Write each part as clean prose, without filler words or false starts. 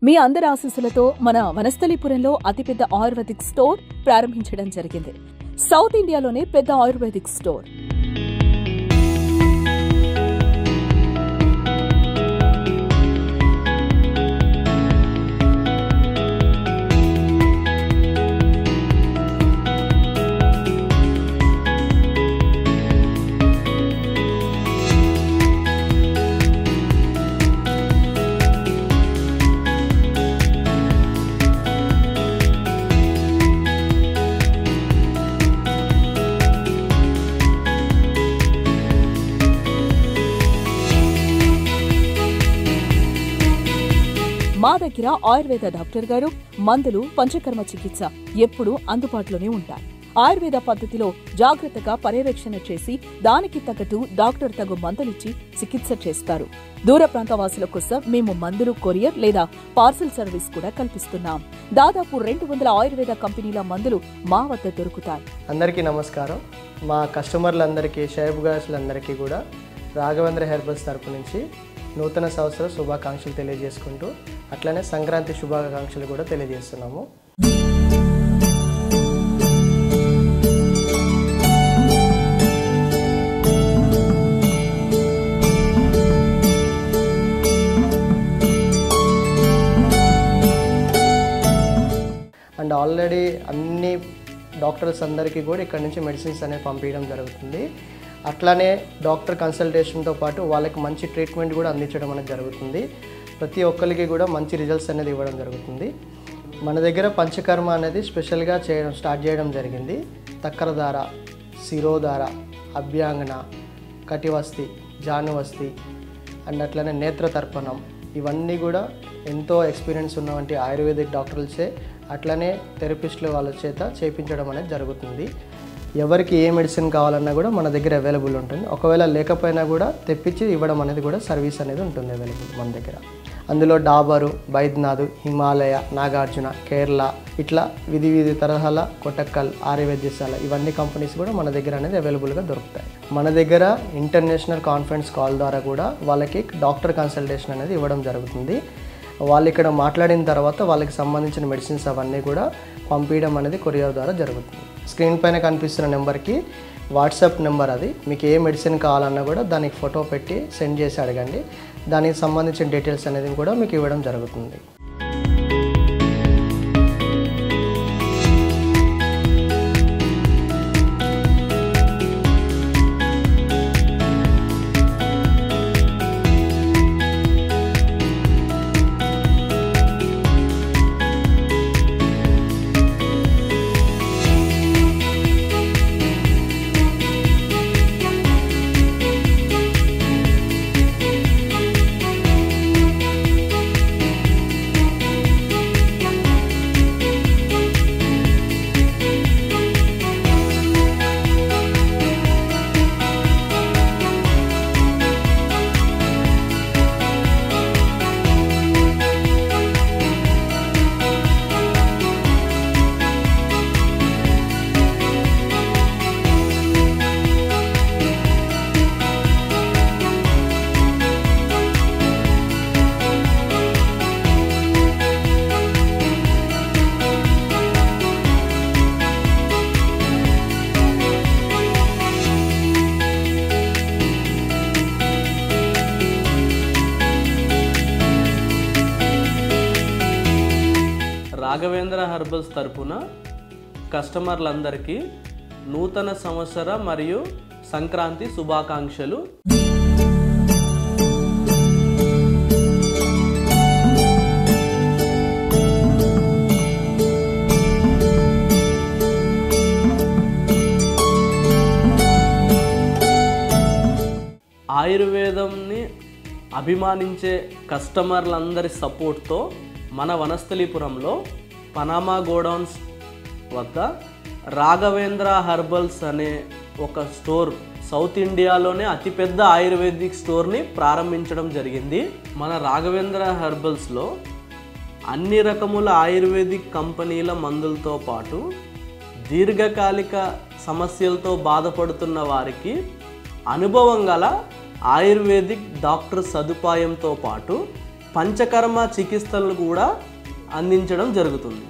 మీ అందరి ఆశీస్సులతో మన వనస్థలిపురంలో అతిపెద్ద ఆయుర్వేదిక్ స్టోర్ ప్రారంభించడం జరిగింది. సౌత్ ఇండియాలోనే పెద్ద ఆయుర్వేదిక్ స్టోర్. మా దగ్గర ఆయుర్వేద డాక్టర్ గారు, మందులు, పంచకర్మ చికిత్స ఎప్పుడూ అందుబాటులోనే ఉంటాయి. ఆయుర్వేద పద్ధతిలో జాగ్రత్తగా పర్యవేక్షణ చేసి దానికి తగ్గట్టు డాక్టర్ తగు మందులిచ్చి చికిత్స చేస్తారు. దూర ప్రాంత వాసుల కోసం మేము మందులు కొరియర్ లేదా పార్సల్ సర్వీస్ కూడా కల్పిస్తున్నాం. దాదాపు 200 ఆయుర్వేద కంపెనీల మందులు మా వద్ద దొరుకుతాయి. అందరికీ నమస్కారం. మా కస్టమర్లందరికీ, షేబ్గాస్లందరికీ కూడా రాఘవేంద్ర హెర్బల్స్ తరపు నుంచి నూతన సంవత్సర శుభాకాంక్షలు తెలియజేసుకుంటూ అట్లనే సంక్రాంతి శుభాకాంక్షలు కూడా తెలియజేస్తున్నాము. అండ్ ఆల్రెడీ అన్ని డాక్టర్స్ అందరికీ కూడా ఇక్కడ నుంచి మెడిసిన్స్ అనేవి పంపించడం జరుగుతుంది. అట్లానే డాక్టర్ కన్సల్టేషన్తో పాటు వాళ్ళకి మంచి ట్రీట్మెంట్ కూడా అందించడం అనేది జరుగుతుంది. ప్రతి ఒక్కరికి కూడా మంచి రిజల్ట్స్ అనేది ఇవ్వడం జరుగుతుంది. మన దగ్గర పంచకర్మ అనేది స్పెషల్గా స్టార్ట్ చేయడం జరిగింది. తక్కరధార, శిరోధార, అభ్యాంగన, కటివస్తి, జానువస్తి అండ్ అట్లనే నేత్రతర్పణం, ఇవన్నీ కూడా ఎంతో ఎక్స్పీరియన్స్ ఉన్నవంటి ఆయుర్వేదిక్ డాక్టర్లచే అట్లనే థెరపిస్టుల వాళ్ళ చేత చేయించడం అనేది జరుగుతుంది. ఎవరికి ఏ మెడిసిన్ కావాలన్నా కూడా మన దగ్గర అవైలబుల్ ఉంటుంది. ఒకవేళ లేకపోయినా కూడా తెప్పించి ఇవ్వడం అనేది కూడా సర్వీస్ అనేది ఉంటుంది అవైలబుల్ మన దగ్గర. అందులో డాబరు, బైద్యనాథ్, హిమాలయ, నాగార్జున, కేరళ ఇట్లా వివిధ తరహాల కొటక్కల్, ఆర్యవైద్యశాల ఇవన్నీ కంపెనీస్ కూడా మన దగ్గర అనేది అవైలబుల్గా దొరుకుతాయి. మన దగ్గర ఇంటర్నేషనల్ కాన్ఫరెన్స్ కాల్ ద్వారా కూడా వాళ్ళకి డాక్టర్ కన్సల్టేషన్ అనేది ఇవ్వడం జరుగుతుంది. వాళ్ళు ఇక్కడ మాట్లాడిన తర్వాత వాళ్ళకి సంబంధించిన మెడిసిన్స్ అవన్నీ కూడా పంపించడం అనేది కొరియర్ ద్వారా జరుగుతుంది. స్క్రీన్ పైన కనిపిస్తున్న నెంబర్కి వాట్సాప్ నెంబర్, అది మీకు ఏ మెడిసిన్ కావాలన్నా కూడా దానికి ఫోటో పెట్టి సెండ్ చేసి అడగండి. దానికి సంబంధించిన డీటెయిల్స్ అనేది కూడా మీకు ఇవ్వడం జరుగుతుంది. రాఘవేంద్ర హెర్బల్స్ తరపున కస్టమర్లందరికీ నూతన సంవత్సర మరియు సంక్రాంతి శుభాకాంక్షలు. ఆయుర్వేదంని అభిమానించే కస్టమర్లందరి సపోర్ట్తో మన వనస్థలిపురంలో పనామా గోడౌన్స్ వద్ద రాఘవేంద్ర హెర్బల్స్ అనే ఒక స్టోర్, సౌత్ ఇండియాలోనే అతిపెద్ద ఆయుర్వేదిక్ స్టోర్ని ప్రారంభించడం జరిగింది. మన రాఘవేంద్ర హెర్బల్స్లో అన్ని రకముల ఆయుర్వేదిక్ కంపెనీల మందులతో పాటు దీర్ఘకాలిక సమస్యలతో బాధపడుతున్న వారికి అనుభవం గల ఆయుర్వేదిక్ డాక్టర్ సదుపాయంతో పాటు పంచకర్మ చికిత్సలు కూడా అందించడం జరుగుతుంది.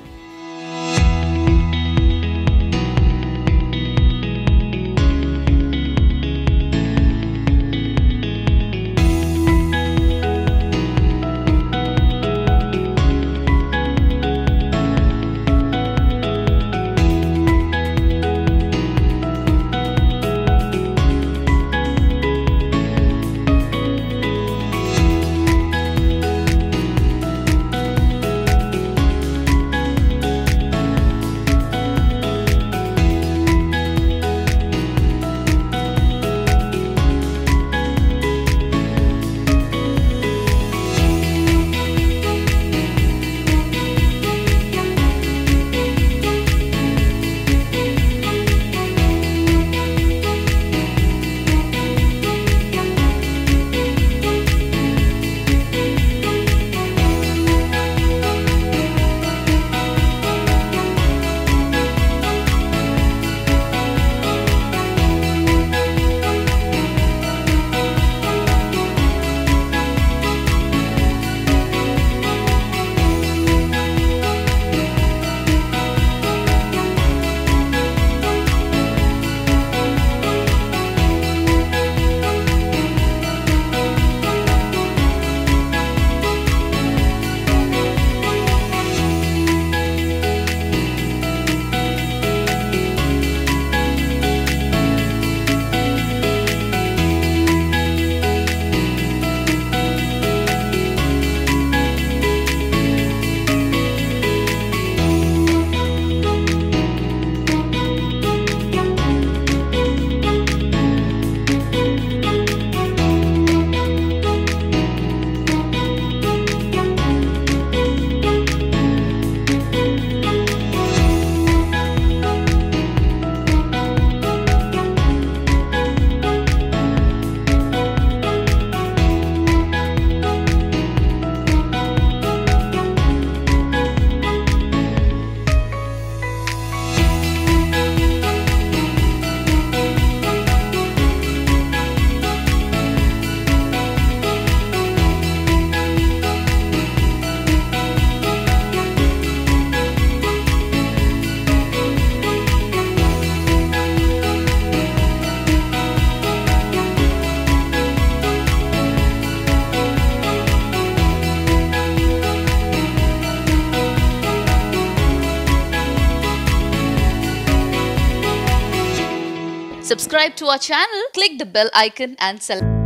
Subscribe to our channel, click the bell icon and select